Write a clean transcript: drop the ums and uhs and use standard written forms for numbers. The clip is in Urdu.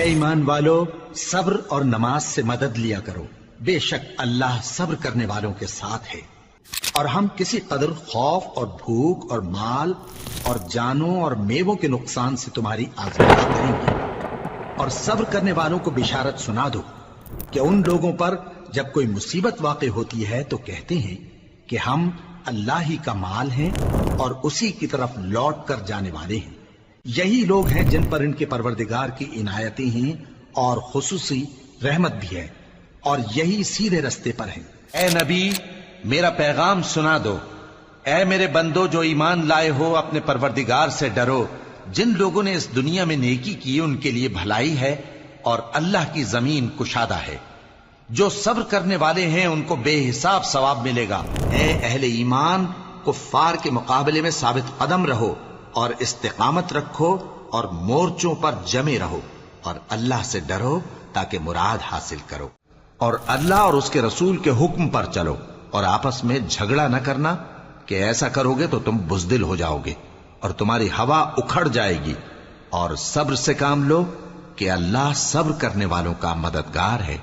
ایمان والو صبر اور نماز سے مدد لیا کرو، بے شک اللہ صبر کرنے والوں کے ساتھ ہے۔ اور ہم کسی قدر خوف اور بھوک اور مال اور جانوں اور میووں کے نقصان سے تمہاری آزمائش کریں گے، اور صبر کرنے والوں کو بشارت سنا دو کہ ان لوگوں پر جب کوئی مصیبت واقع ہوتی ہے تو کہتے ہیں کہ ہم اللہ ہی کا مال ہیں اور اسی کی طرف لوٹ کر جانے والے ہیں۔ یہی لوگ ہیں جن پر ان کے پروردگار کی عنایتیں ہیں اور خصوصی رحمت بھی ہے، اور یہی سیدھے رستے پر ہیں۔ اے نبی میرا پیغام سنا دو، اے میرے بندو جو ایمان لائے ہو اپنے پروردگار سے ڈرو۔ جن لوگوں نے اس دنیا میں نیکی کی ان کے لیے بھلائی ہے اور اللہ کی زمین کشادہ ہے۔ جو صبر کرنے والے ہیں ان کو بے حساب ثواب ملے گا۔ اے اہل ایمان کفار کے مقابلے میں ثابت قدم رہو اور استقامت رکھو اور مورچوں پر جمے رہو، اور اللہ سے ڈرو تاکہ مراد حاصل کرو، اور اللہ اور اس کے رسول کے حکم پر چلو، اور آپس میں جھگڑا نہ کرنا کہ ایسا کرو گے تو تم بزدل ہو جاؤ گے اور تمہاری ہوا اکھڑ جائے گی، اور صبر سے کام لو کہ اللہ صبر کرنے والوں کا مددگار ہے۔